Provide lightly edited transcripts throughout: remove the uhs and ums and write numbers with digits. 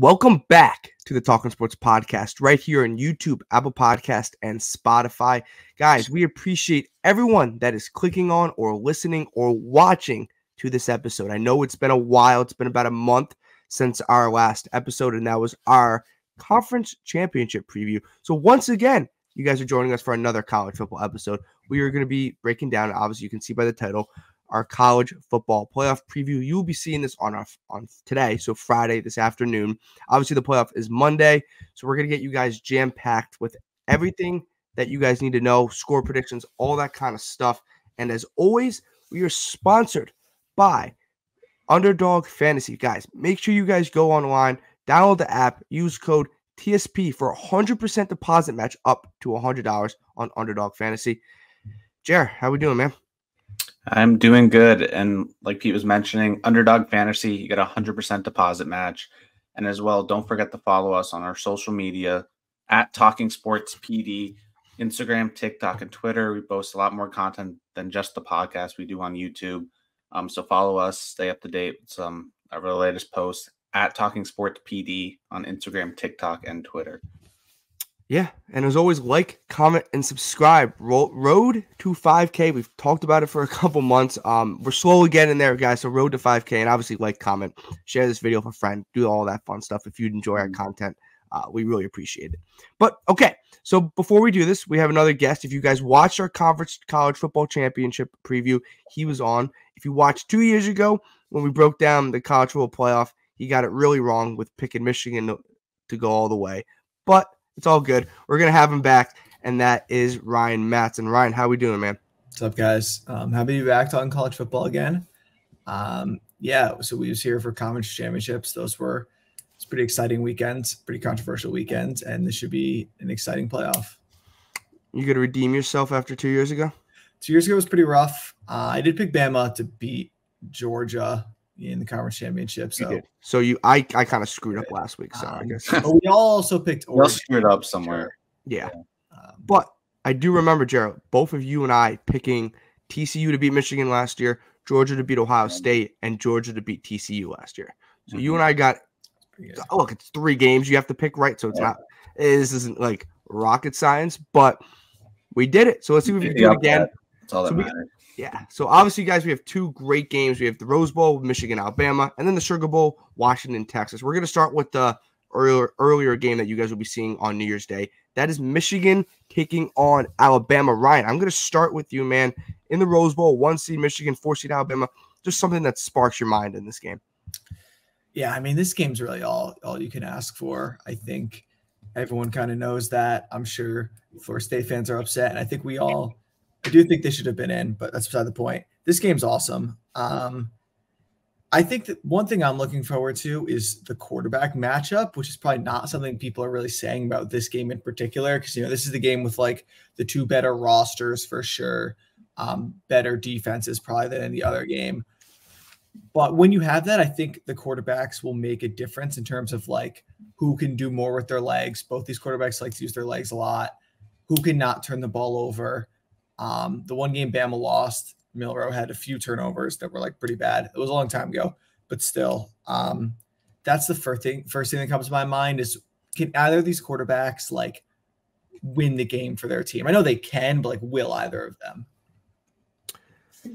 Welcome back to the Talking Sports Podcast right here on YouTube, Apple Podcast, and Spotify. Guys, we appreciate everyone that is clicking on or listening or watching to this episode. I know it's been a while. It's been about a month since our last episode, and that was our conference championship preview. So once again, you guys are joining us for another college football episode. We are going to be breaking down, obviously you can see by the title, our college football playoff preview. You'll be seeing this on today, so Friday this afternoon. Obviously, the playoff is Monday, so we're going to get you guys jam-packed with everything that you guys need to know, score predictions, all that kind of stuff. And as always, we are sponsored by Underdog Fantasy. Guys, make sure you guys go online, download the app, use code TSP for a 100% deposit match up to $100 on Underdog Fantasy. Jer, how we doing, man? I'm doing good. And like Pete was mentioning, Underdog Fantasy, you get a 100% deposit match. And as well, don't forget to follow us on our social media at Talking Sports PD, Instagram, TikTok, and Twitter. We post a lot more content than just the podcast we do on YouTube. So follow us, stay up to date with some of our latest posts at Talking Sports PD on Instagram, TikTok, and Twitter. Yeah, and as always, like, comment, and subscribe. Road to 5K. We've talked about it for a couple months. We're slowly getting there, guys. So road to 5K, and obviously like, comment, share this video with a friend, do all that fun stuff. If you enjoy our content, we really appreciate it. But okay, so before we do this, we have another guest. If you guys watched our conference college football championship preview, he was on. If you watched 2 years ago when we broke down the college football playoff, he got it really wrong with picking Michigan to go all the way. But it's all good. We're going to have him back, and that is Ryan Matson. Ryan, how we doing, man? What's up, guys? Happy to be back talking college football again. So we was here for conference championships. It's pretty exciting weekends, pretty controversial weekends, and this should be an exciting playoff. You going to redeem yourself after 2 years ago? 2 years ago was pretty rough. I did pick Bama to beat Georgia in the conference championship. So I kind of screwed up last week. So I guess but we all also picked Oregon. We'll screw it up somewhere. Yeah. But I do remember, Gerald, both of you and I picking TCU to beat Michigan last year, Georgia to beat Ohio State, and Georgia to beat TCU last year. So you and I got look, it's 3 games you have to pick, right? So this isn't like rocket science, but we did it. So let's see if we can do it again. That's all that matters. Yeah, so obviously, guys, we have 2 great games. We have the Rose Bowl, Michigan, Alabama, and then the Sugar Bowl, Washington, Texas. We're going to start with the earlier game that you guys will be seeing on New Year's Day. That is Michigan taking on Alabama. Ryan, I'm going to start with you, man. In the Rose Bowl, 1 seed Michigan, 4 seed Alabama. Just something that sparks your mind in this game. Yeah, I mean, this game's really all you can ask for. I think everyone kind of knows that. I'm sure Florida State fans are upset, and I think I do think they should have been in, but that's beside the point. This game's awesome. I think that one thing I'm looking forward to is the quarterback matchup, which is probably not something people are really saying about this game in particular, because this is the game with like the 2 better rosters for sure, better defenses probably than in the other game. But when you have that, I think the quarterbacks will make a difference in terms of like who can do more with their legs. Both these quarterbacks like to use their legs a lot. Who can not turn the ball over? The one game Bama lost, Milroe had a few turnovers that were like pretty bad. It was a long time ago, but still, that's the first thing that comes to my mind is, can either of these quarterbacks like win the game for their team? I know they can, but like, will either of them?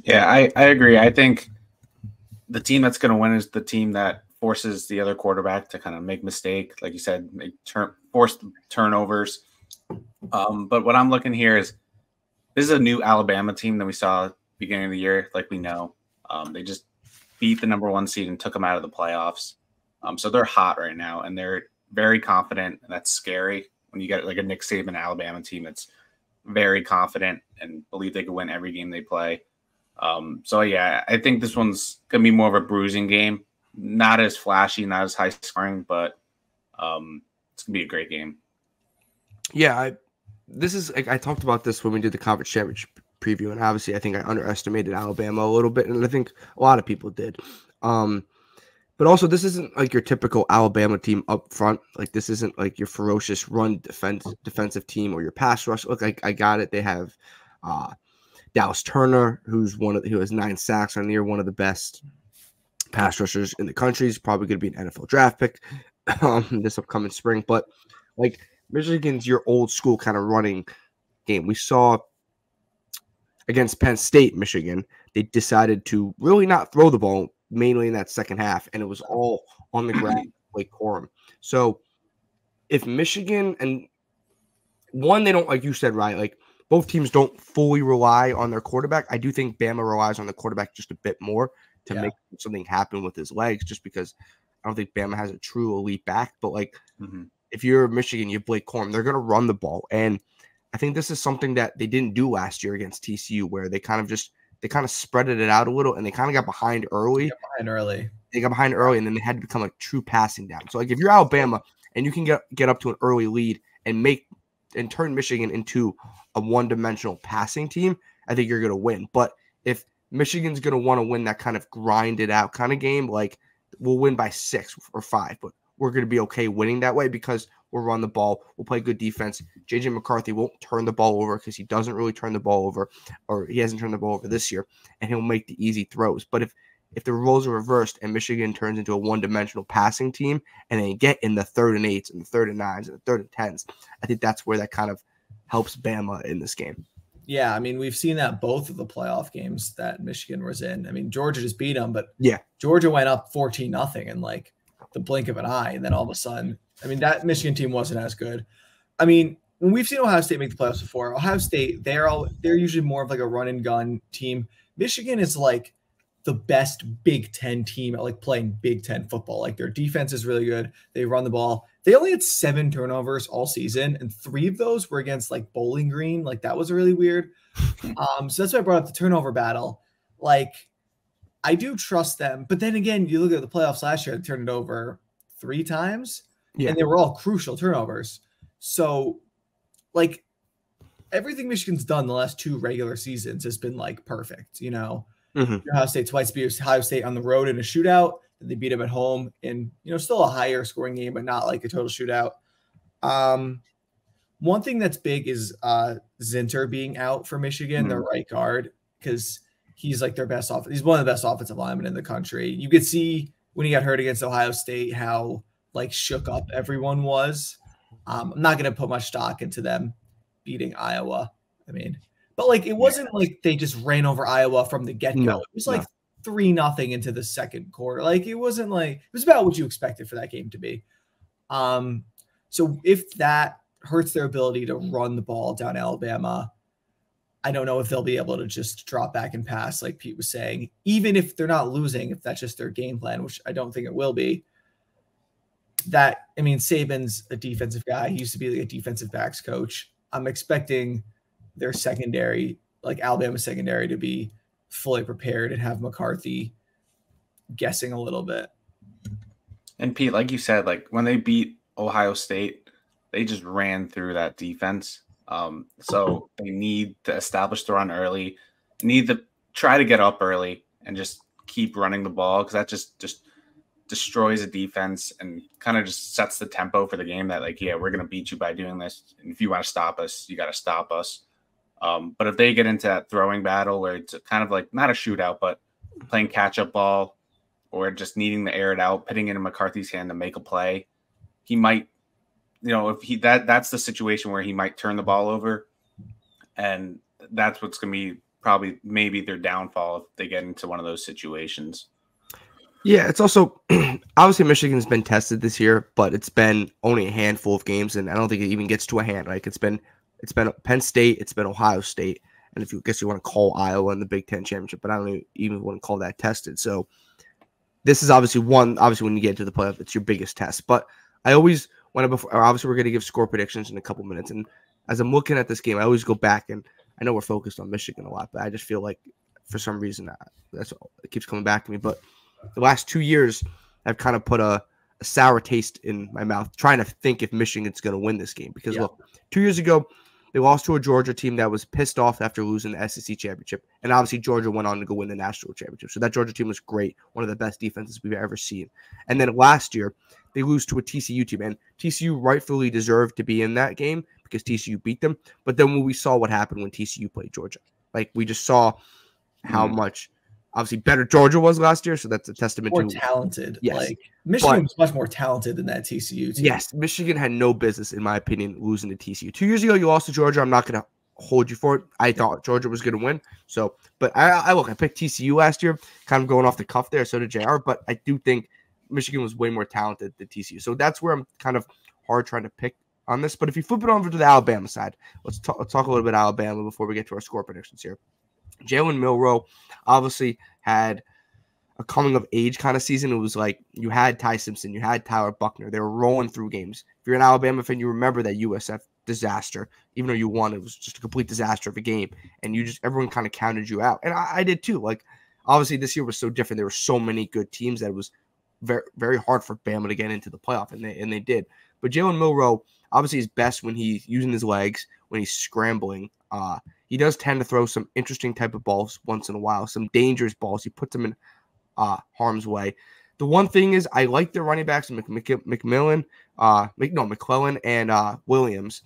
Yeah, I agree. I think the team that's going to win is the team that forces the other quarterback to kind of make mistake, like you said, force turnovers. But what I'm looking here is, this is a new Alabama team that we saw beginning of the year, like we know. They just beat the number 1 seed and took them out of the playoffs. So they're hot right now, and they're very confident, and that's scary when you get like a Nick Saban Alabama team that's very confident and believe they could win every game they play. So, yeah, I think this one's going to be more of a bruising game. Not as flashy, not as high scoring, but it's going to be a great game. Yeah, I talked about this when we did the conference championship preview, and obviously I think I underestimated Alabama a little bit, and I think a lot of people did. But also, this isn't like your typical Alabama team up front. Like, this isn't like your ferocious run defensive team or your pass rush. Look, I got it. They have Dallas Turner, who has 9 sacks on the year, one of the best pass rushers in the country. He's probably going to be an NFL draft pick. this upcoming spring. But like Michigan's your old school kind of running game. We saw against Penn State, Michigan, they decided to really not throw the ball mainly in that second half, and it was all on the ground, like Corum. So if Michigan and one, they don't, like you said, right, like both teams don't fully rely on their quarterback. I do think Bama relies on the quarterback just a bit more to make something happen with his legs, just because I don't think Bama has a true elite back. But like if you're Michigan, you have Blake Corum, they're going to run the ball. And I think this is something that they didn't do last year against TCU, where they kind of spreaded it out a little, and they kind of got behind early. They got behind early, and then they had to become a true passing down. So like if you're Alabama and you can get up to an early lead and turn Michigan into a one-dimensional passing team, I think you're going to win. But if Michigan's going to want to win that kind of grinded out kind of game, like we'll win by 6 or 5, but we're going to be okay winning that way because we'll run the ball, we'll play good defense. JJ McCarthy won't turn the ball over because he doesn't really turn the ball over, or he hasn't turned the ball over this year, and he'll make the easy throws. But if the roles are reversed and Michigan turns into a one-dimensional passing team and they get in the 3rd and 8s and the 3rd and 9s and the 3rd and 10s, I think that's where that kind of helps Bama in this game. Yeah, I mean, we've seen that both of the playoff games that Michigan was in. I mean, Georgia just beat them, but Georgia went up 14-0 in like the blink of an eye, and then all of a sudden, I mean, that Michigan team wasn't as good. I mean, when we've seen Ohio State make the playoffs before, Ohio State, they're usually more of like a run and gun team. Michigan is like the best Big Ten team at like playing Big Ten football. Like their defense is really good. They run the ball. They only had 7 turnovers all season, and 3 of those were against like Bowling Green. Like that was really weird. So that's why I brought up the turnover battle. Like I do trust them, but then again, you look at the playoffs last year, they turned it over 3 times, and they were all crucial turnovers. So like everything Michigan's done the last 2 regular seasons has been like perfect, you know. Ohio State twice beat Ohio State on the road in a shootout. Then they beat them at home in, you know, still a higher scoring game, but not like a total shootout. One thing that's big is Zinter being out for Michigan, their right guard, because he's like their best he's one of the best offensive linemen in the country. You could see when he got hurt against Ohio State how like shook up everyone was. I'm not going to put much stock into them beating Iowa. I mean, but like it wasn't like they just ran over Iowa from the get-go. No, it was like 3-0 into the second quarter. Like it wasn't like, it was about what you expected for that game to be. So if that hurts their ability to run the ball down Alabama, I don't know if they'll be able to just drop back and pass like Pete was saying, even if they're not losing, if that's just their game plan, which I don't think it will be. That, I mean, Saban's a defensive guy. He used to be like a defensive backs coach. I'm expecting their secondary, like Alabama secondary, to be fully prepared and have McCarthy guessing a little bit. And Pete, like you said, like when they beat Ohio State, they just ran through that defense. So they need to establish the run early, need to try to get up early and just keep running the ball, because that just destroys a defense and kind of just sets the tempo for the game that like, yeah, we're going to beat you by doing this. And if you want to stop us, you got to stop us. But if they get into that throwing battle where it's kind of like not a shootout, but playing catch up ball or just needing to air it out, putting it in McCarthy's hand to make a play, he might, you know, if that's the situation where he might turn the ball over, and that's what's going to be probably maybe their downfall if they get into one of those situations. Yeah, it's also obviously Michigan's been tested this year, but it's been only a handful of games, and I don't think it even gets to a hand. Like it's been Penn State, it's been Ohio State, and if you guess you want to call Iowa in the Big Ten championship, but I don't even want to call that tested. So this is obviously when you get into the playoff, it's your biggest test. But I always obviously we're going to give score predictions in a couple minutes, and as I'm looking at this game, I always go back, and I know we're focused on Michigan a lot, but I just feel like for some reason that's it keeps coming back to me. But the last 2 years, I've kind of put a sour taste in my mouth trying to think if Michigan's going to win this game. Because, look, 2 years ago, they lost to a Georgia team that was pissed off after losing the SEC championship. And obviously, Georgia went on to go win the national championship. So that Georgia team was great, one of the best defenses we've ever seen. And then last year, they lose to a TCU team. And TCU rightfully deserved to be in that game because TCU beat them. But then when we saw what happened when TCU played Georgia, like we just saw how much obviously better Georgia was last year, so that's a testament more to talented. Yes. Like Michigan was much more talented than that TCU team. Yes, Michigan had no business, in my opinion, losing to TCU. 2 years ago, you lost to Georgia. I'm not going to hold you for it. I thought Georgia was going to win. So, but I picked TCU last year, kind of going off the cuff there. So did JR, but I do think Michigan was way more talented than TCU. So that's where I'm kind of hard trying to pick on this. But if you flip it over to the Alabama side, let's talk a little bit Alabama before we get to our score predictions here. Jalen Milroe obviously had a coming of age kind of season. It was like you had Ty Simpson, you had Tyler Buckner. They were rolling through games. If you're an Alabama fan, you remember that USF disaster. Even though you won, it was just a complete disaster of a game. And everyone kind of counted you out. And I did too. Like, obviously this year was so different. There were so many good teams that it was very, very hard for Bama to get into the playoff, and they did. But Jalen Milroe obviously is best when he's using his legs, when he's scrambling. He does tend to throw some interesting type of balls once in a while, some dangerous balls. He puts them in harm's way. The one thing is I like their running backs, McClellan and Williams,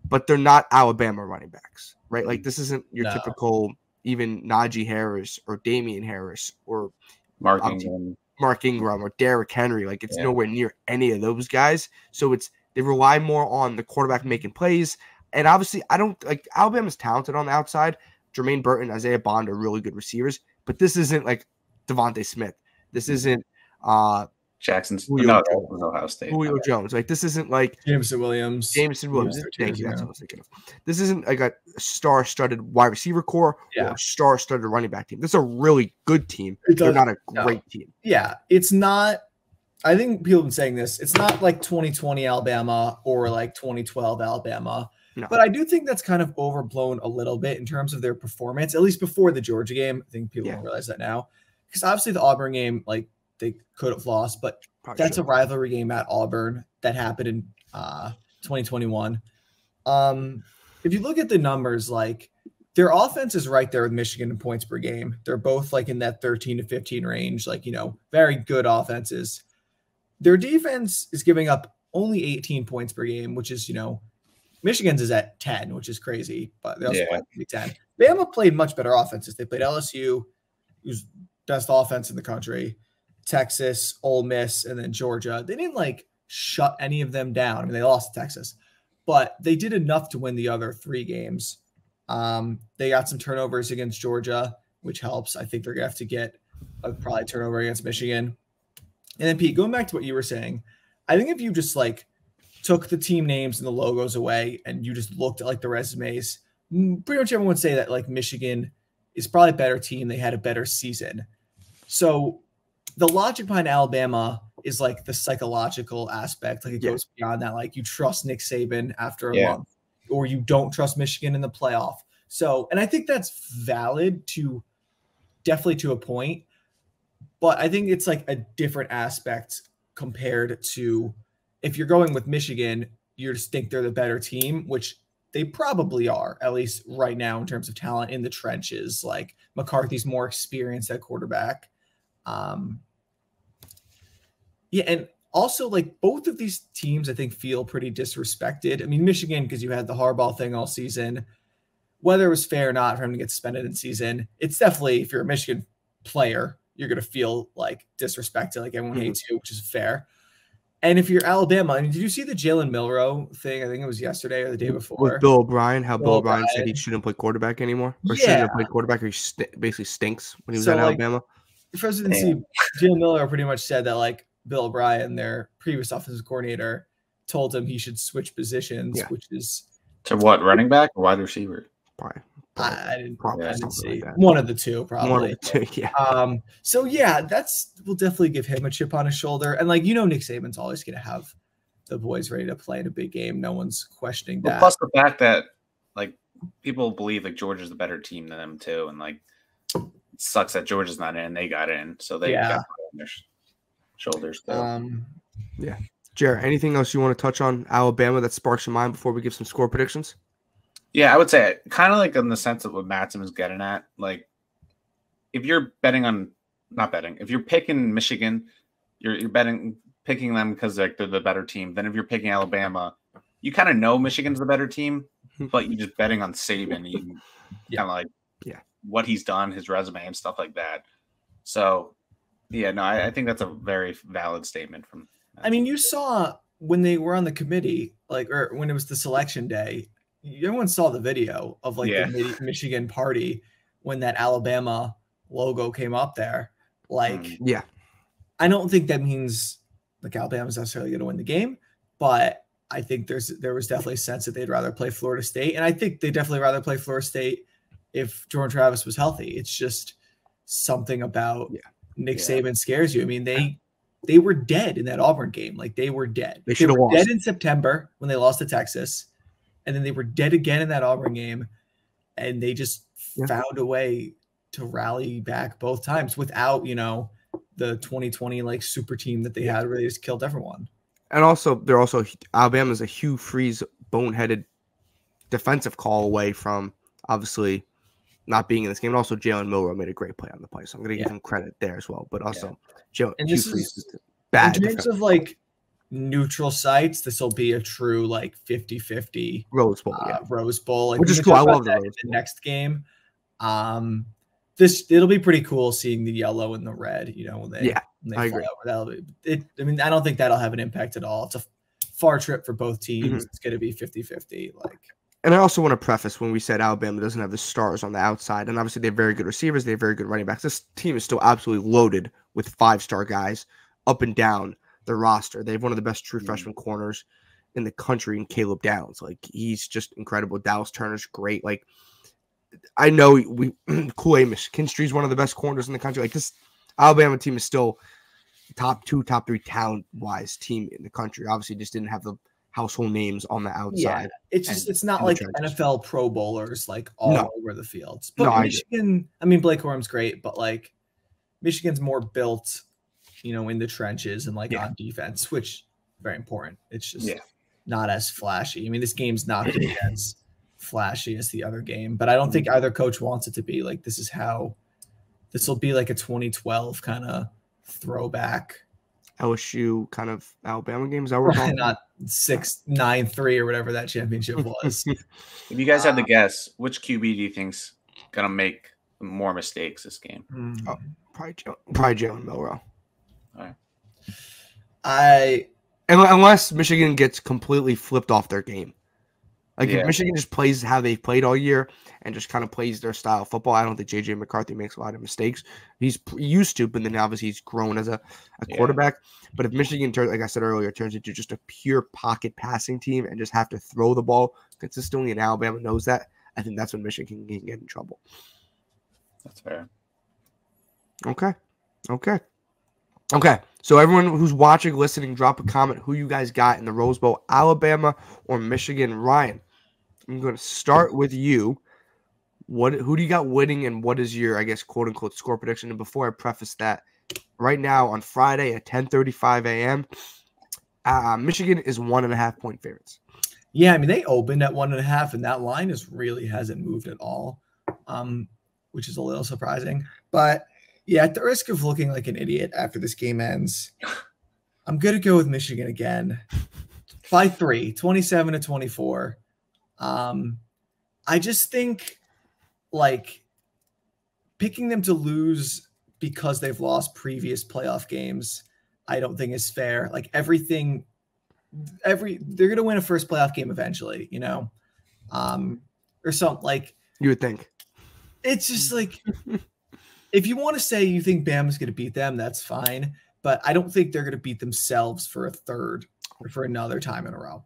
but they're not Alabama running backs, right? Like this isn't your typical even Najee Harris or Damian Harris or Mark Ingram or Derrick Henry. Like it's nowhere near any of those guys. So they rely more on the quarterback making plays. And obviously Alabama's talented on the outside. Jermaine Burton, Isaiah Bond are really good receivers, but this isn't like Devontae Smith. This isn't Julio Jones. Like this isn't like Jameson Williams. Thank you. That's what I was thinking of. This isn't like a star-studded wide receiver core or a star-studded running back team. This is a really good team. They're not a great team. Yeah, it's not. I think people have been saying this. It's not like 2020 Alabama or like 2012 Alabama. No. But I do think that's kind of overblown a little bit in terms of their performance, at least before the Georgia game. I think people don't realize that now. Because obviously the Auburn game, like they could have lost, but that's a rivalry game at Auburn that happened in 2021. If you look at the numbers, like their offense is right there with Michigan in points per game. They're both like in that 13 to 15 range, like, very good offenses. Their defense is giving up only 18 points per game, which is, Michigan's is at 10, which is crazy, but they also played 10. Bama played much better offenses. They played LSU, who's best offense in the country, Texas, Ole Miss, and then Georgia. They didn't like shut any of them down. I mean, they lost to Texas, but they did enough to win the other 3 games. They got some turnovers against Georgia, which helps. I think they're gonna have to get probably turnover against Michigan. And then Pete, going back to what you were saying, I think if you just like took the team names and the logos away and you just looked at like the resumes, pretty much everyone would say that like Michigan is probably a better team. They had a better season. So the logic behind Alabama is like the psychological aspect. Like it goes beyond that. Like you trust Nick Saban after a month, or you don't trust Michigan in the playoff. So, and I think that's valid definitely to a point, but I think it's like a different aspect compared to if you're going with Michigan, you just think they're the better team, which they probably are, at least right now in terms of talent in the trenches. Like McCarthy's more experienced at quarterback. And also like both of these teams, I think, feel pretty disrespected. I mean, Michigan, because you had the Harbaugh thing all season, whether it was fair or not for him to get suspended in season, it's definitely, if you're a Michigan player, you're going to feel like disrespected, like everyone hates you, which is fair. And if you're Alabama, I mean, did you see the Jalen Milroe thing? I think it was yesterday or the day before. With Bill O'Brien, Bill O'Brien said he shouldn't play quarterback anymore, or shouldn't have played quarterback, or he basically stinks when he was at Alabama. The presidency, Jalen Milroe pretty much said that like Bill O'Brien, their previous offensive coordinator, told him he should switch positions, which is to what, running back or wide receiver? Probably. I didn't see like one of the two, probably. One of the two, So we'll definitely give him a chip on his shoulder. And like, Nick Saban's always going to have the boys ready to play in a big game. No one's questioning that. Plus the fact that like people believe like Georgia's the better team than them too. And like, it sucks that Georgia's not in. They got in. So they got on their shoulders. Jared, anything else you want to touch on Alabama that sparks your mind before we give some score predictions? Yeah, I would say kind of like in the sense of what Matson is getting at. Like, if you're if you're picking Michigan, you're picking them because like they're the better team. Then if you're picking Alabama, you kind of know Michigan's the better team, but you're just betting on Saban. You kind of like what he's done, his resume and stuff like that. So, yeah, no, I think that's a very valid statement from. I mean, you saw when they were on the committee, like, or when it was the selection day, everyone saw the video of like the Michigan party when that Alabama logo came up there. Like, yeah, I don't think that means like Alabama's necessarily going to win the game, but I think there was definitely a sense that they'd rather play Florida State, and I think they definitely rather play Florida State if Jordan Travis was healthy. It's just something about Nick Saban scares you. I mean, they were dead in that Auburn game. Like, they were dead. They should have lost. Dead in September when they lost to Texas, and then they were dead again in that Auburn game, and they just found a way to rally back both times without, the 2020 like super team that they had where they just killed everyone. And also, Alabama's a Hugh Freeze boneheaded defensive call away from obviously not being in this game. And also, Jalen Milroe made a great play on the play, so I'm going to give him credit there as well. But also, Hugh Freeze is bad. In terms of like neutral sites, this will be a true like 50-50 Rose Bowl, Rose Bowl, like, which is cool. I love the next game. It'll be pretty cool seeing the yellow and the red, when they fly over. I mean, I don't think that'll have an impact at all. It's a far trip for both teams. It's going to be 50-50. And I also want to preface when we said Alabama doesn't have the stars on the outside, and obviously they have very good receivers, they have very good running backs. This team is still absolutely loaded with 5-star guys up and down the roster. They have one of the best true freshman corners in the country in Caleb Downs. Like, he's just incredible. Dallas Turner's great. Like, I know Kool-Aid Kinstry's one of the best corners in the country. Like, this Alabama team is still top 2, top 3 talent-wise team in the country. Obviously, just didn't have the household names on the outside. Yeah, it's not like NFL Pro Bowlers like all over the fields. But Michigan, I mean, Blake Corum's great, but like Michigan's more built, in the trenches and like on defense, which is very important. It's just not as flashy. I mean, this game's not going to be as flashy as the other game, but I don't think either coach wants it to be. Like, this will be like a 2012 kind of throwback LSU kind of Alabama games. That we're talking not 6-9-3 or whatever that championship was. If you guys had to guess, which QB do you think's gonna make more mistakes this game? Probably Jalen Milroe. All right. Unless Michigan gets completely flipped off their game. Like, if Michigan just plays how they've played all year and just kind of plays their style of football, I don't think J.J. McCarthy makes a lot of mistakes. He's used to, but then obviously he's grown as a quarterback. But if Michigan, like I said earlier, turns into just a pure pocket passing team and just have to throw the ball consistently, and Alabama knows that, I think that's when Michigan can get in trouble. That's fair. Okay. So everyone who's watching, listening, drop a comment who you guys got in the Rose Bowl, Alabama or Michigan. Ryan, I'm going to start with you. Who do you got winning, and what is your, I guess, quote unquote score prediction? And before I preface that, right now on Friday at 10:35 a.m., Michigan is 1.5 point favorites. Yeah, I mean, they opened at 1.5, and that line really hasn't moved at all, which is a little surprising. But yeah, at the risk of looking like an idiot after this game ends, I'm going to go with Michigan again by 3, 27-24. I just think, like, picking them to lose because they've lost previous playoff games, I don't think is fair. Like, they're going to win a first playoff game eventually, or something. Like, you would think. It's just like, if you want to say you think Bama's going to beat them, that's fine. But I don't think they're going to beat themselves for a third or for another time in a row.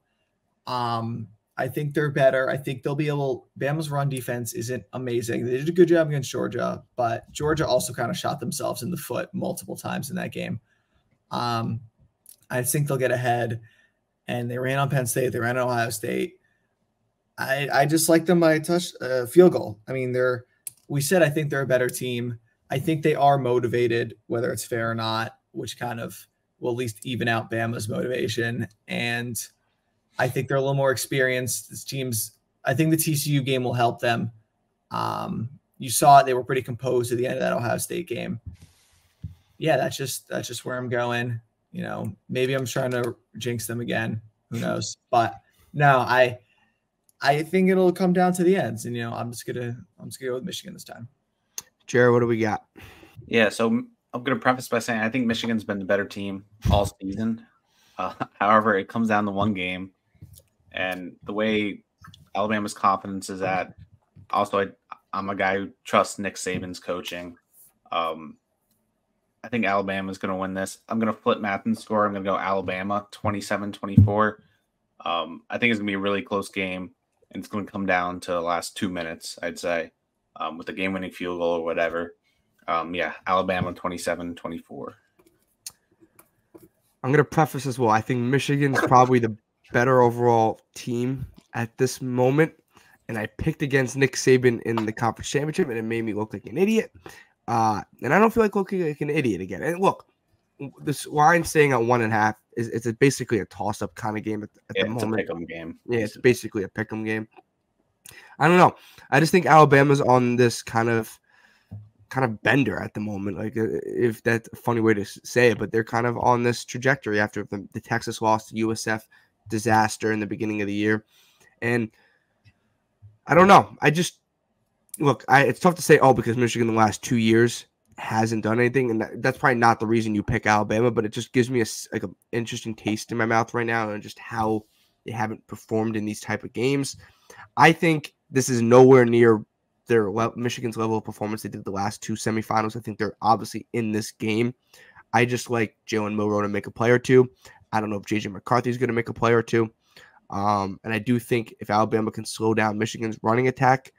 I think they're better. I think they'll be able. Bama's run defense isn't amazing. They did a good job against Georgia, but Georgia also kind of shot themselves in the foot multiple times in that game. I think they'll get ahead, and they ran on Penn State. They ran on Ohio State. I just like them by a field goal. I mean, we said I think they're a better team. I think they are motivated, whether it's fair or not, which kind of will at least even out Bama's motivation. And I think they're a little more experienced. This team's, I think the TCU game will help them. You saw it; they were pretty composed at the end of that Ohio State game. Yeah, that's just where I'm going. Maybe I'm trying to jinx them again. Who knows? But no, I think it'll come down to the ends, and I'm just gonna go with Michigan this time. Jared, what do we got? Yeah, so I'm going to preface by saying I think Michigan's been the better team all season. However, it comes down to one game, and the way Alabama's confidence is at. Also, I'm a guy who trusts Nick Saban's coaching. I think Alabama's going to win this. I'm going to flip Matson's score. I'm going to go Alabama 27-24. I think it's going to be a really close game, and it's going to come down to the last 2 minutes, I'd say, with a game-winning field goal or whatever. Alabama 27-24. I'm going to preface as well. I think Michigan's probably the better overall team at this moment. And I picked against Nick Saban in the conference championship, and it made me look like an idiot. And I don't feel like looking like an idiot again. And look, this line staying at 1.5 is basically a toss-up kind of game at the moment. It's a pick'em game. Yeah, it's basically a pick'em game. I don't know. I just think Alabama's on this kind of bender at the moment. Like, if that's a funny way to say it, but they're kind of on this trajectory after the Texas loss to USF disaster in the beginning of the year. And I don't know. It's tough to say, because Michigan the last 2 years hasn't done anything, and that's probably not the reason you pick Alabama, but it just gives me an interesting taste in my mouth right now, and just how they haven't performed in these type of games. I think this is nowhere near Michigan's level of performance they did the last 2 semifinals. I think they're obviously in this game. I just like Jalen Milroe to make a play or two. I don't know if J.J. McCarthy is going to make a play or two. And I do think if Alabama can slow down Michigan's running attack,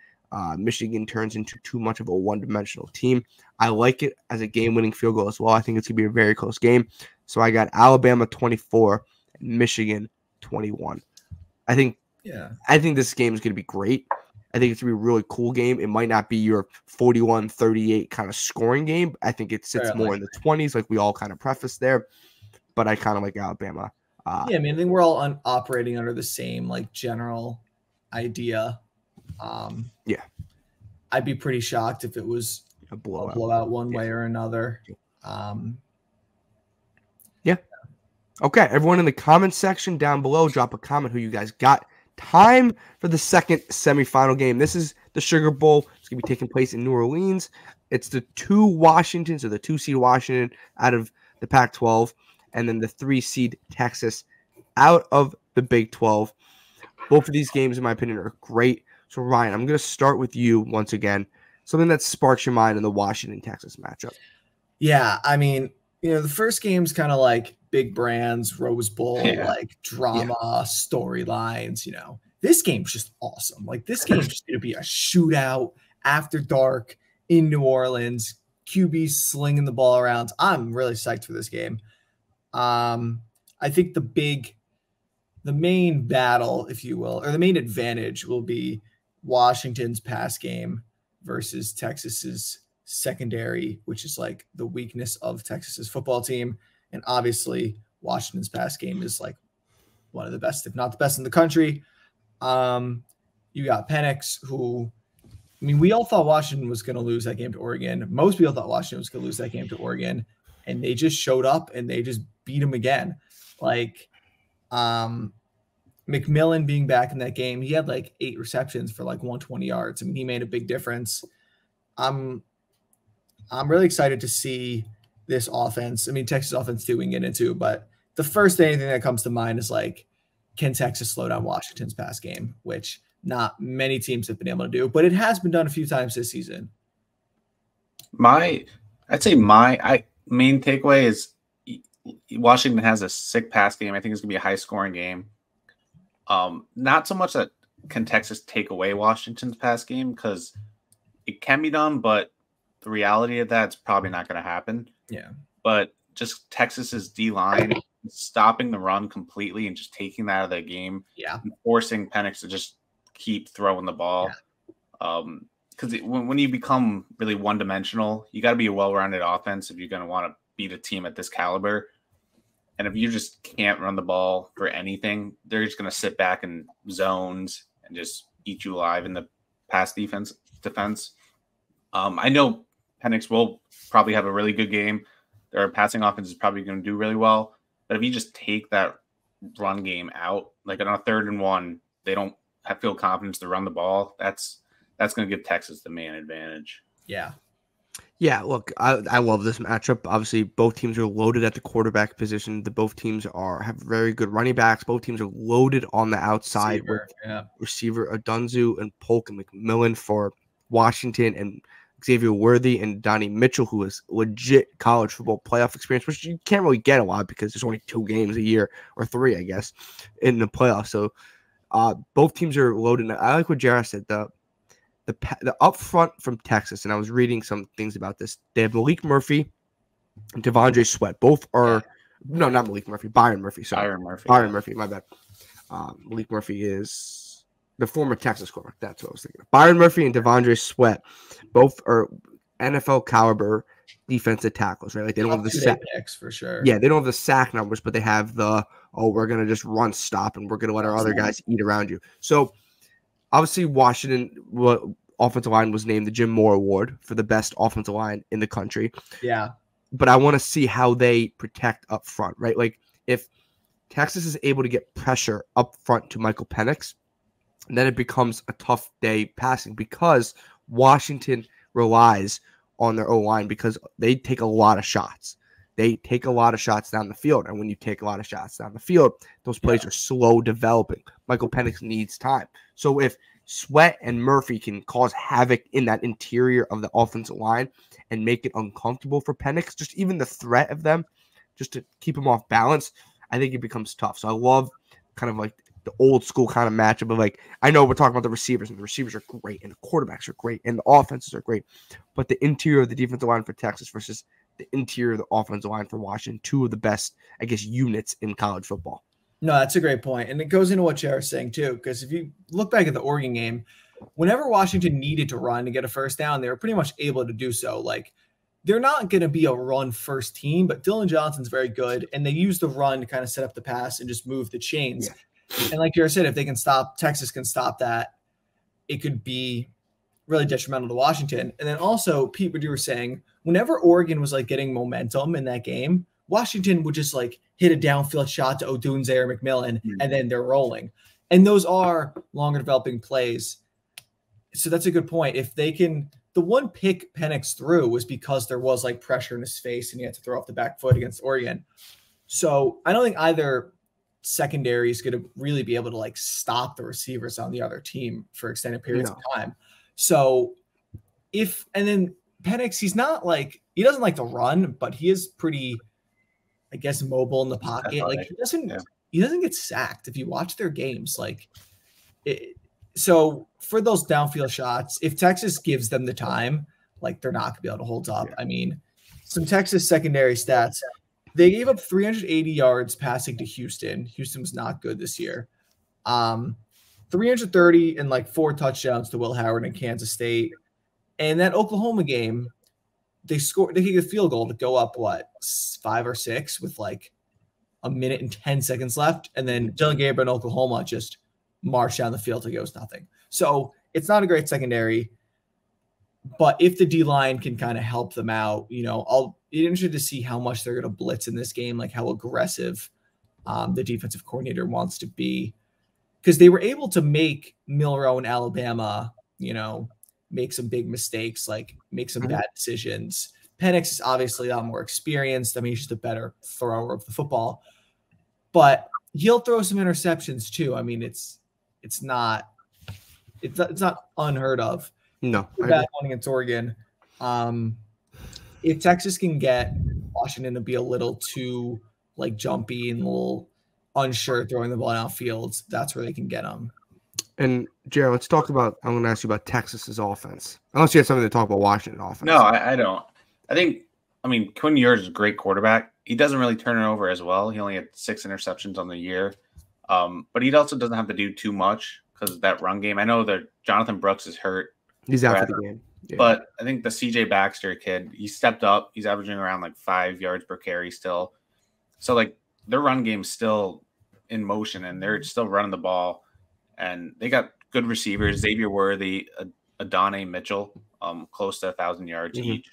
Michigan turns into too much of a one-dimensional team. I like it as a game-winning field goal as well. I think it's going to be a very close game. So I got Alabama 24 and Michigan 21. I think this game is going to be great. I think it's going to be a really cool game. It might not be your 41-38 kind of scoring game. I think it sits more in the 20s, like we all kind of prefaced there. But I kind of like Alabama. I think we're all operating under the same general idea. I'd be pretty shocked if it was a blowout one way or another. Okay, everyone in the comment section down below, drop a comment who you guys got. Time for the second semifinal game. This is the Sugar Bowl. It's going to be taking place in New Orleans. It's the 2 Washingtons, or the 2-seed Washington out of the Pac-12, and then the 3-seed Texas out of the Big 12. Both of these games, in my opinion, are great. So, Ryan, I'm going to start with you once again. Something that sparks your mind in the Washington-Texas matchup. Yeah, I mean, the first game's kind of like big brands, Rose Bowl, drama, storylines, This game's just awesome. This game's just going to be a shootout after dark in New Orleans, QBs slinging the ball around. I'm really psyched for this game. I think the main battle, if you will, or the main advantage will be Washington's pass game versus Texas's secondary, which is the weakness of Texas's football team. And obviously Washington's pass game is one of the best, if not the best in the country. You got Penix, who, we all thought Washington was going to lose that game to Oregon. Most people thought Washington was going to lose that game to Oregon, and they just showed up and they just beat them again. McMillan being back in that game, he had 8 receptions for 120 yards. He made a big difference. I'm really excited to see this offense. Texas offense too, we can get into, but the first thing that comes to mind is can Texas slow down Washington's pass game, which not many teams have been able to do, but it has been done a few times this season. I'd say my main takeaway is Washington has a sick pass game. I think it's going to be a high-scoring game. Not so much that can Texas take away Washington's pass game, because it can be done, but the reality of that's probably not going to happen. Yeah. But just Texas's D-line stopping the run completely and just taking that out of the game. Yeah. And forcing Penix to just keep throwing the ball. Yeah. Because when you become really one-dimensional, you got to be a well-rounded offense if you're going to want to beat a team at this caliber. And if you just can't run the ball for anything, they're just going to sit back in zones and just eat you alive in the pass defense. I know Penix will probably have a really good game. Their passing offense is probably going to do really well. But if you just take that run game out, on a 3rd and 1, they don't feel confidence to run the ball. That's going to give Texas the main advantage. Yeah. Yeah, look, I love this matchup. Obviously, both teams are loaded at the quarterback position. Both teams have very good running backs. Both teams are loaded on the outside with receiver Adunzu and Polk and McMillan for Washington, and Xavier Worthy and Donnie Mitchell, who has legit college football playoff experience, which you can't really get a lot because there's only 2 games a year, or 3, I guess, in the playoffs. So both teams are loaded. I like what Jared said. The up front from Texas, and I was reading some things about this. They have Malik Murphy and Devondre Sweat. Both are no, not Malik Murphy. Byron Murphy. Sorry, Byron Murphy. My bad. Malik Murphy is the former Texas quarterback. That's what I was thinking of. Byron Murphy and Devondre Sweat, both are NFL caliber defensive tackles, right? Like they don't have the sack picks for sure. Yeah, they don't have the sack numbers, but they have the we're gonna just run stop and we're gonna let our other guys eat around you. So obviously, Washington offensive line was named the Jim Moore Award for the best offensive line in the country. Yeah. But I want to see how they protect up front, right? Like if Texas is able to get pressure up front to Michael Penix, then it becomes a tough day passing because Washington relies on their O-line because they take a lot of shots. They take a lot of shots down the field. And when you take a lot of shots down the field, those plays are slow developing. Michael Penix needs time. So if Sweat and Murphy can cause havoc in that interior of the offensive line and make it uncomfortable for Penix, just even the threat of them, just to keep him off balance, I think it becomes tough. So I love kind of like the old school kind of matchup of like, I know we're talking about the receivers, and the receivers are great, and the quarterbacks are great, and the offenses are great, but the interior of the defensive line for Texas versus the interior of the offensive line for Washington, 2 of the best, I guess, units in college football. No, that's a great point. And it goes into what Jared's saying too, because if you look back at the Oregon game, whenever Washington needed to run to get a first down, they were pretty much able to do so. Like they're not going to be a run first team, but Dylan Johnson's very good. And they use the run to kind of set up the pass and just move the chains. Yeah. And like Jared said, if they can stop, Texas can stop that, it could be really detrimental to Washington. And then also, Pete, what you were saying, whenever Oregon was like getting momentum in that game, Washington would just like hit a downfield shot to Odunze or McMillan, and then they're rolling. And those are longer developing plays. So that's a good point. If they can, the one pick Penix threw was because there was like pressure in his face and he had to throw off the back foot against Oregon. So I don't think either secondary is going to really be able to like stop the receivers on the other team for extended periods of time. So and then Penix, he's not like, he doesn't like to run, but he is pretty, I guess, mobile in the pocket. Like he doesn't get sacked if you watch their games. Like so for those downfield shots, if Texas gives them the time, like they're not gonna be able to hold up. I mean, some Texas secondary stats. They gave up 380 yards passing to Houston. Houston was not good this year. 330 and like 4 touchdowns to Will Howard in Kansas State. And that Oklahoma game, they kicked a field goal to go up 5 or 6 with like a minute and 10 seconds left, and then Dylan Gabriel and Oklahoma just marched down the field till it goes nothing. So it's not a great secondary, but if the D line can kind of help them out, I'll be interested to see how much they're going to blitz in this game, like how aggressive the defensive coordinator wants to be, because they were able to make Milroe in Alabama, make some big mistakes, like make some bad decisions. Penix is obviously a lot more experienced. I mean, he's just a better thrower of the football, but he'll throw some interceptions too. I mean, it's not unheard of. No, bad one against Oregon. If Texas can get Washington to be a little too like jumpy and a little unsure throwing the ball downfield, that's where they can get them. And Jared, let's talk about. I'm going to ask you about Texas's offense. Unless you have something to talk about Washington offense. No, I don't. I mean, Quinn Ewers is a great quarterback. He doesn't really turn it over as well. He only had 6 interceptions on the year, but he also doesn't have to do too much because of that run game. I know that Jonathan Brooks is hurt. He's out for the game. Yeah. But I think the CJ Baxter kid, he stepped up. He's averaging around like 5 yards per carry still. So like their run game's still in motion and they're still running the ball. And they got good receivers, Xavier Worthy, Adonai Mitchell, close to 1,000 yards each.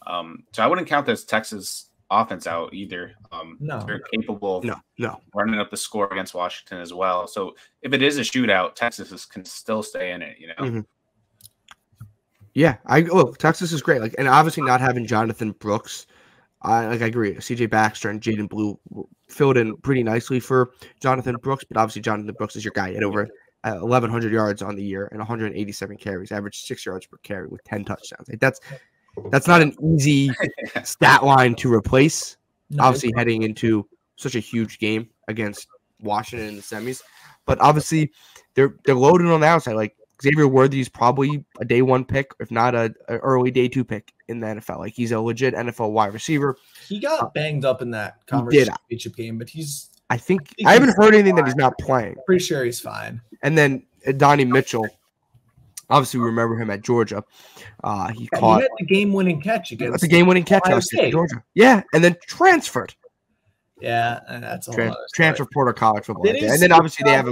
So I wouldn't count this Texas offense out either. No, they're capable of no running up the score against Washington as well. So if it is a shootout, Texas can still stay in it, Yeah, look, Texas is great. Like, and obviously not having Jonathan Brooks, I agree. CJ Baxter and Jaden Blue filled in pretty nicely for Jonathan Brooks, but obviously Jonathan Brooks is your guy. He had over 1,100 yards on the year and 187 carries, averaged 6 yards per carry with 10 touchdowns. Like, that's not an easy stat line to replace. No, obviously, heading into such a huge game against Washington in the semis, but obviously they're loaded on the outside. Like, Xavier Worthy is probably a day one pick, if not an early day two pick in the NFL. Like, he's a legit NFL wide receiver. He got banged up in that conference championship game, but I haven't heard anything that he's not playing. Pretty sure he's fine. And then Donnie Mitchell, obviously we remember him at Georgia. He had the game-winning catch against. That's a game-winning catch at Georgia. Yeah, and then transferred. Yeah, and that's a transfer portal college football. And then obviously they have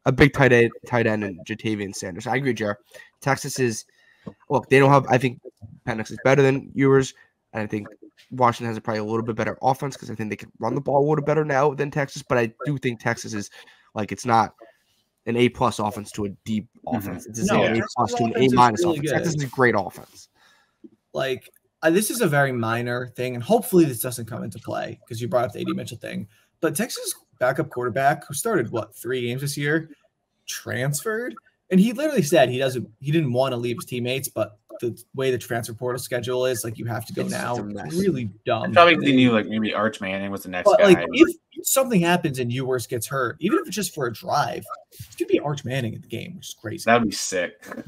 a big tight end in Jatavian Sanders. I agree, Jared. Texas is they don't have. I think Penix is better than yours, and I think Washington has probably a little bit better offense because I think they can run the ball a little better now than Texas. But I do think Texas is it's not an A+ offense to a D offense. It's an A+ to an A- offense. Texas is a great offense. Like, this is a very minor thing, and hopefully this doesn't come into play because you brought up the A.D. Mitchell thing. But Texas backup quarterback who started 3 games this year transferred, and he literally said he didn't want to leave his teammates, but the way the transfer portal schedule is, like, you have to go now. It's really dumb. Probably they knew maybe Arch Manning was the next guy. Like, if something happens and Ewers gets hurt, even if it's just for a drive, it could be Arch Manning in the game, which is crazy. That'd be sick. It'd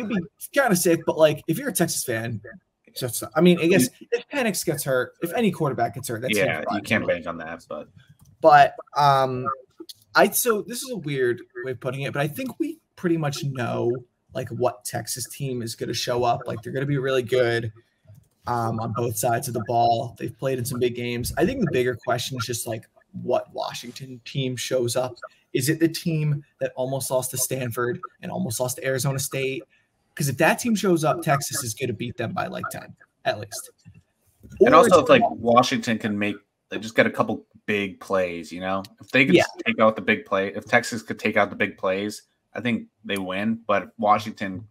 be kind of sick, but like, if you're a Texas fan, I guess if Penix gets hurt, if any quarterback gets hurt, that's you can't bank on that. But so this is a weird way of putting it, but I think we pretty much know like what Texas team is going to show up. Like, they're going to be really good on both sides of the ball. They've played in some big games. I think the bigger question is just like what Washington team shows up. Is it the team that almost lost to Stanford and almost lost to Arizona State? Because if that team shows up, Texas is going to beat them by like 10 at least. And also, if Washington can they just get a couple big plays, if they could take out the big play, if Texas could take out the big plays, I think they win. But if Washington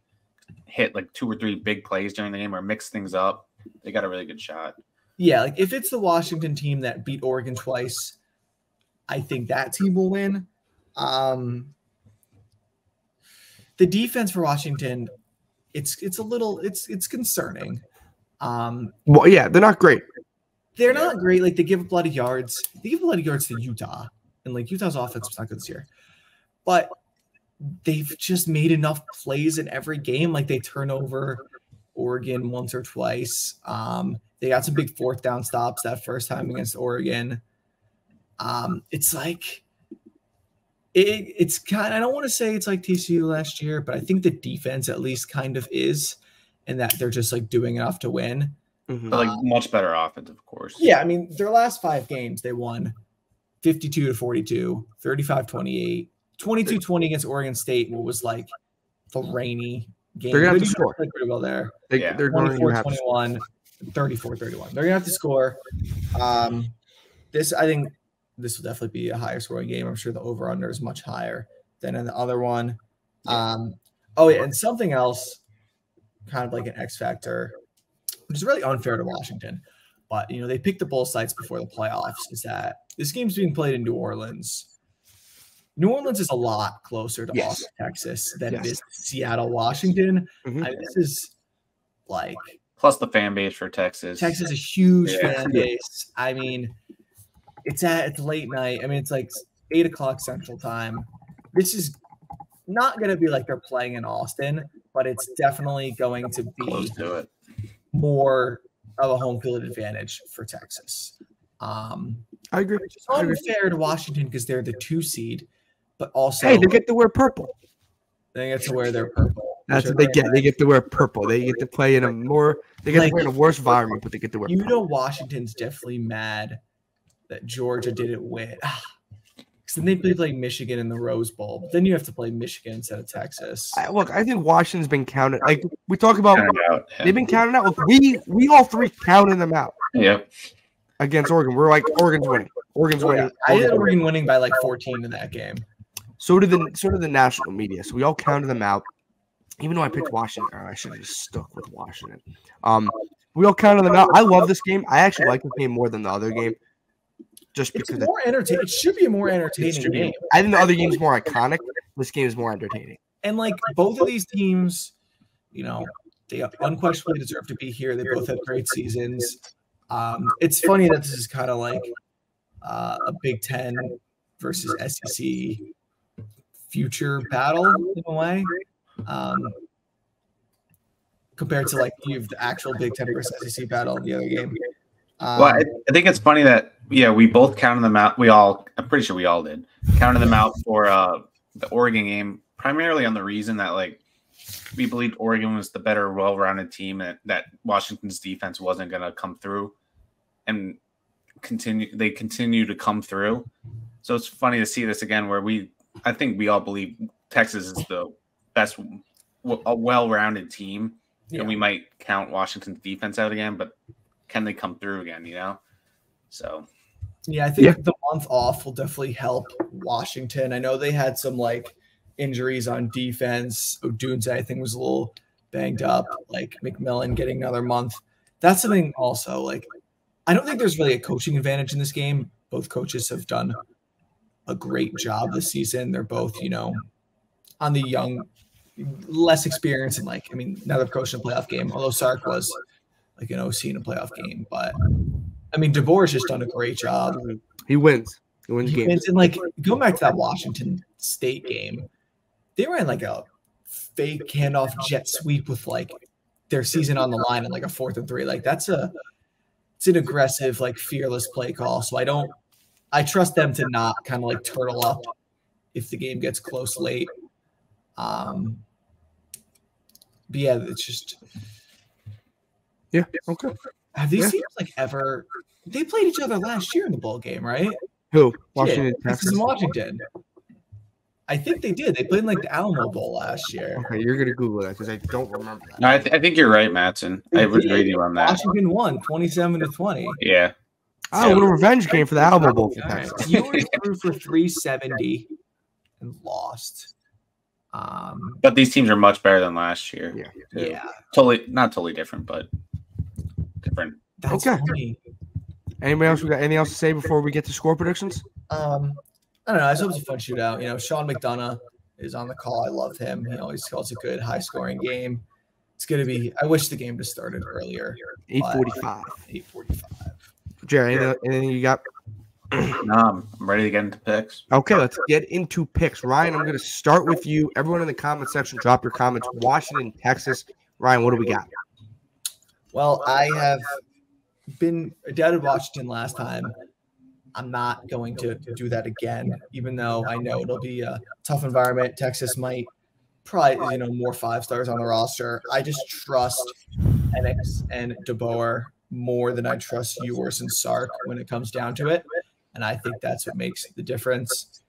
hit like 2 or 3 big plays during the game or mix things up, they got a really good shot. Yeah, like if it's the Washington team that beat Oregon twice, I think that team will win. The defense for Washington, it's concerning. They're not great. They're not great. Like, they give up a lot of yards. They give a lot of yards to Utah, and like Utah's offense was not good this year. But they've just made enough plays in every game. Like, they turn over Oregon once or twice. They got some big 4th down stops that first time against Oregon. It's like it's kind of, I don't want to say it's like TCU last year, but I think the defense at least kind of is, and that they're just like doing enough to win. Mm-hmm. But like much better offense, of course. Yeah, I mean, their last 5 games, they won 52-42, 35-28, 22-20 against Oregon State, what was like the rainy game. They're going to have to score. Pretty well there. They're going to have to score. 34-31. They're going to have to score. I think this will definitely be a higher scoring game. I'm sure the over-under is much higher than in the other one. And something else, kind of like an X factor, which is really unfair to Washington, but they picked the bowl sites before the playoffs, is that this game's being played in New Orleans. New Orleans is a lot closer to Austin, Texas than it is Seattle, Washington. Mm-hmm. This is like, plus the fan base for Texas. Texas is a huge fan base. I mean, it's late night. I mean, it's like 8:00 Central Time. This is not going to be like they're playing in Austin, but it's definitely going to be close to it. More of a home field advantage for Texas. I agree. It's unfair to Washington because they're the 2 seed, but also they get to wear purple. They get to wear their purple. That's what they get. They get to wear purple. They get to play in a more. They get to play in a worse environment, but they get to wear. Washington's definitely mad that Georgia didn't win. Because then they play Michigan in the Rose Bowl, but then you have to play Michigan instead of Texas. I think Washington's been counted. Like we talk about, they've been counted out. Look, we all 3 counted them out. Yep. Against Oregon, we're like Oregon's winning. Winning. I had Oregon winning by like 14 in that game. So did the national media. So we all counted them out. even though I picked Washington, or I should have just stuck with Washington. We all counted them out. I love this game. I actually like this game more than the other game. Just because it's more entertaining. It should be a more entertaining game. I think the other game's more iconic. This game is more entertaining. And like both of these teams, they unquestionably deserve to be here. They both have great seasons. It's funny that this is kind of like a Big Ten versus SEC future battle in a way, compared to like you have the actual Big Ten versus SEC battle in the other game. Well, I think it's funny that we both counted them out. I'm pretty sure we all did counted them out for the Oregon game, primarily on the reason that like we believed Oregon was the better, well-rounded team, and that Washington's defense wasn't going to come through, and they continue to come through. So it's funny to see this again, where I think we all believe Texas is the best, a well-rounded team, and we might count Washington's defense out again, but can they come through again? So. Yeah, I think the month off will definitely help Washington. I know they had some like injuries on defense. Odunze, I think, was a little banged up. Like McMillan getting another month. That's something also. Like, I don't think there's really a coaching advantage in this game. Both coaches have done a great job this season. They're both, on the young, less experience, and like, I mean, now they've coached in a playoff game. Although Sark was like an OC in a playoff game, but I mean, DeBoer has just done a great job. He wins. He wins games. And like, going back to that Washington State game, they ran like a fake handoff jet sweep with like their season on the line and like a 4th and 3. Like it's an aggressive, like fearless play call. So I trust them to not kind of like turtle up if the game gets close late. But yeah, it's just. Yeah. Okay. Have these teams like ever? They played each other last year in the bowl game, right? Who? Washington, Texas and Washington. I think they did. They played in like the Alamo Bowl last year. Okay, you're gonna Google that because I don't remember that. No, I think you're right, Matson. I was reading on that. Washington won 27-20. Yeah. Oh, what a revenge game for the Alamo Bowl for Texas. You threw for 370 and lost. But these teams are much better than last year. Yeah. Not totally different, but different. That's okay. Funny. Anybody else? We got anything else to say before we get to score predictions? I don't know. I just hope it's a fun shootout. Sean McDonough is on the call. I love him. He always calls a good, high-scoring game. It's going to be – I wish the game just started earlier. 8:45. 8:45. Jerry, anything you got? No, I'm ready to get into picks. Okay, let's get into picks. Ryan, I'm going to start with you. Everyone in the comment section, drop your comments. Washington, Texas. Ryan, what do we got? Well, I have been doubted Washington last time. I'm not going to do that again, even though I know it'll be a tough environment. Texas might probably, more 5-stars on the roster. I just trust Enix and DeBoer more than I trust Ewers and Sark when it comes down to it. And I think that's what makes the difference.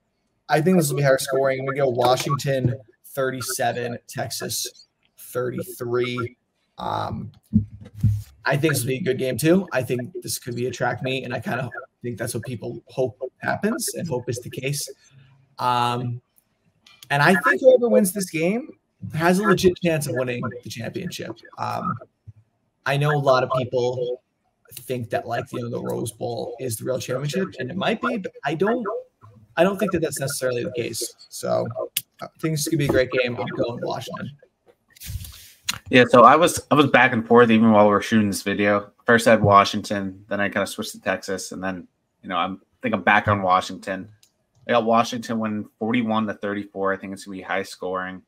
I think this will be higher scoring. I'm going to go Washington 37, Texas 33. I think this will be a good game too. I think this could be a track meet, and I kind of think that's what people hope happens and hope is the case. And I think whoever wins this game has a legit chance of winning the championship. I know a lot of people think that the Rose Bowl is the real championship, and it might be, but I don't think that that's necessarily the case. So I think this could be a great game. I'm going Washington. Yeah, so I was back and forth even while we were shooting this video. First I had Washington, then I kind of switched to Texas, and then I'm back on Washington. I got Washington winning 41-34. I think it's gonna be high scoring.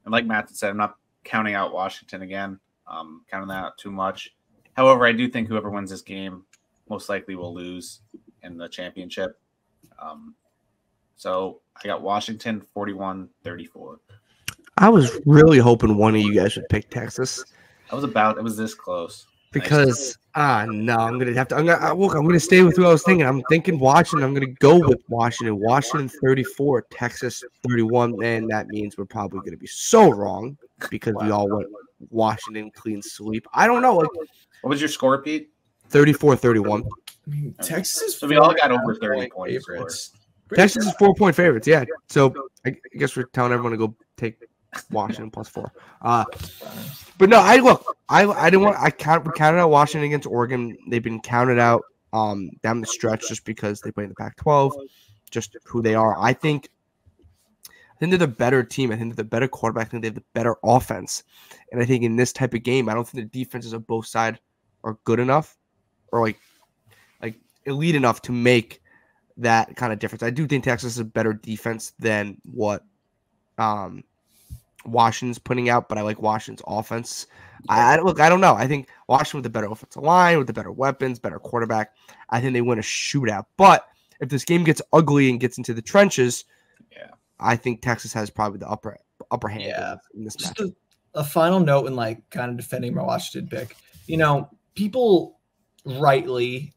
And like Matt said, I'm not counting out Washington again. Counting that out too much. However, I do think whoever wins this game most likely will lose in the championship. So I got Washington 41-34. I was really hoping one of you guys would pick Texas. It was this close. Because I'm gonna stay with who I was thinking. I'm thinking Washington. I'm gonna go with Washington. Washington 34, Texas 31, and that means we're probably gonna be so wrong because we all went Washington clean sweep. I don't know. What was your score, Pete? 34-31. I mean, Texas is so we all got over 30 points. Texas is 4-point favorites. Yeah. So I guess we're telling everyone to go take Washington +4. But no, I didn't want. We counted out Washington against Oregon. They've been counted out down the stretch just because they play in the Pac-12, just who they are. I think they're the better team. I think they're the better quarterback. I think they have the better offense. And I think in this type of game, I don't think the defenses of both sides are good enough or like elite enough to make that kind of difference. I do think Texas is a better defense than what Washington's putting out, but I like Washington's offense. I don't know. I think Washington with the better offensive line, with the better weapons, better quarterback, I think they win a shootout. But if this game gets ugly and gets into the trenches, I think Texas has probably the upper hand in this match. Just a final note and like kind of defending my Washington pick. You know, people rightly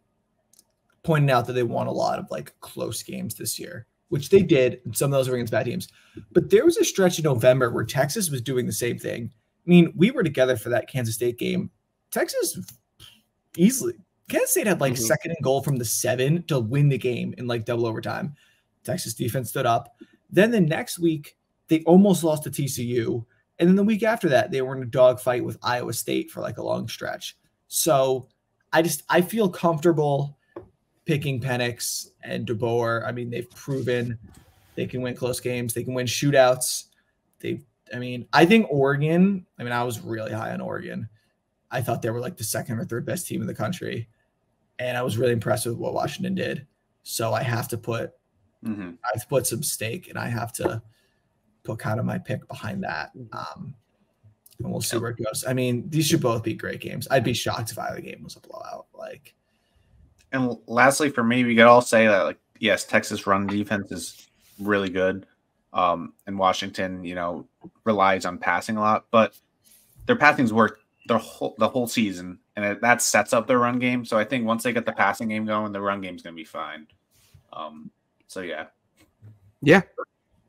pointing out that they won a lot of like close games this year, which they did. And some of those were against bad teams. But there was a stretch in November where Texas was doing the same thing. I mean, we were together for that Kansas State game. Texas easily. Kansas State had like second and goal from the 7 to win the game in like double overtime. Texas defense stood up. Then the next week, they almost lost to TCU. And then the week after that, they were in a dogfight with Iowa State for like a long stretch. So I feel comfortable picking Penix and DeBoer. I mean, they've proven they can win close games. They can win shootouts. I think Oregon, I was really high on Oregon. I thought they were like the second or third best team in the country. And I was really impressed with what Washington did. So I have to put some stake, and I have to put kind of my pick behind that. And we'll see where it goes. I mean, these should both be great games. I'd be shocked if either game was a blowout. And lastly, for me, we could all say that, like, yes, Texas run defense is really good. And Washington, relies on passing a lot, but their passing's worked the whole season, and that sets up their run game. So I think once they get the passing game going, the run game's going to be fine. Yeah.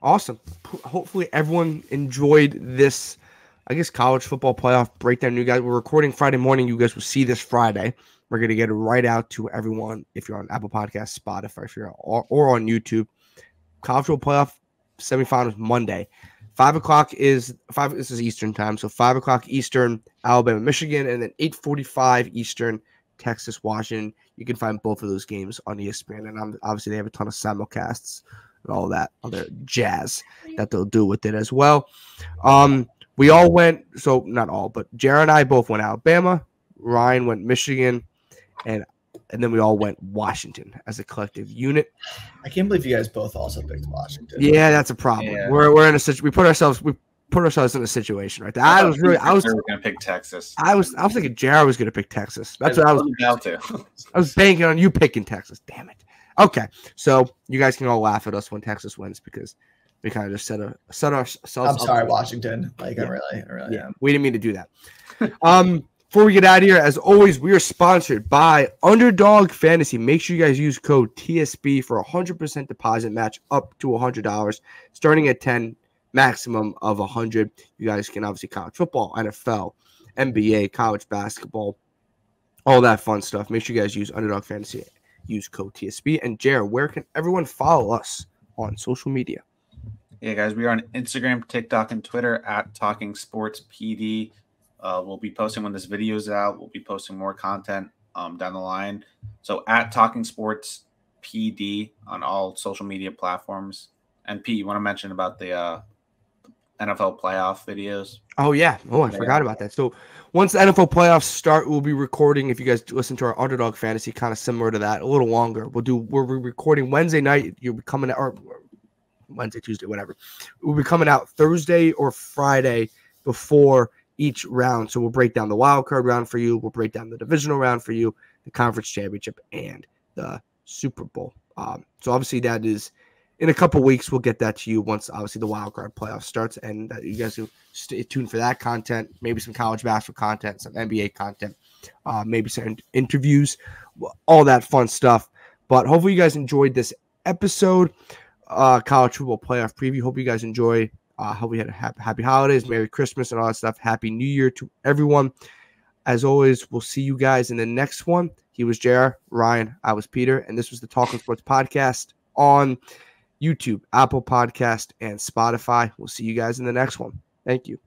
Awesome. Hopefully everyone enjoyed this, college football playoff breakdown. You guys, we're recording Friday morning. You guys will see this Friday. We're going to get it right out to everyone. If you're on Apple Podcasts, Spotify, if you're or on YouTube, college football playoff semifinals Monday. 5 o'clock this is Eastern time. So 5 o'clock Eastern, Alabama, Michigan, and then 8:45 Eastern, Texas, Washington. You can find both of those games on ESPN, and obviously they have a ton of simulcasts and all that other jazz that they'll do with it as well. We all went, so not all, but Jared and I both went Alabama. Ryan went Michigan, and then we all went Washington as a collective unit. I can't believe you guys both also picked Washington. Yeah, that's a problem. Yeah. We're in a we put ourselves in a situation right there. I was going to pick Texas. I was thinking Jared was going to pick Texas. That's what I was about to. I was banking on you picking Texas. Damn it. Okay, so you guys can all laugh at us when Texas wins because we kind of just set ourselves. I'm sorry, Washington. I really am. We didn't mean to do that. Before we get out of here, as always, we are sponsored by Underdog Fantasy. Make sure you guys use code TSB for a 100% deposit match up to $100, starting at 10, maximum of 100. You guys can obviously college football, NFL, NBA, college basketball, all that fun stuff. Make sure you guys use Underdog Fantasy. Use code TSB. And Jared, where can everyone follow us on social media? Yeah, guys, we are on Instagram, TikTok, and Twitter at Talking Sports PD. We'll be posting when this video is out. We'll be posting more content down the line. So at Talking Sports PD on all social media platforms. And Pete, you want to mention about the NFL playoff videos? Oh, yeah. I forgot about that. So once the NFL playoffs start, we'll be recording. If you guys listen to our Underdog Fantasy, kind of similar to that, a little longer. We're recording Wednesday night. You'll be coming out, or Wednesday, Tuesday, whatever. We'll be coming out Thursday or Friday before each round. So we'll break down the wild card round for you. We'll break down the divisional round for you, the conference championship, and the Super Bowl. So obviously that is in a couple weeks. We'll get that to you once obviously the wild card playoff starts, and you guys will stay tuned for that content. Maybe some college basketball content, some NBA content, maybe some interviews, all that fun stuff. But hopefully you guys enjoyed this episode, college football playoff preview. Hope you guys enjoy. Hope we had a happy holidays, Merry Christmas, and all that stuff. Happy New Year to everyone. As always, we'll see you guys in the next one. He was JR, Ryan, I was Peter, and this was the Talking Sports Podcast on YouTube, Apple Podcast, and Spotify. We'll see you guys in the next one. Thank you.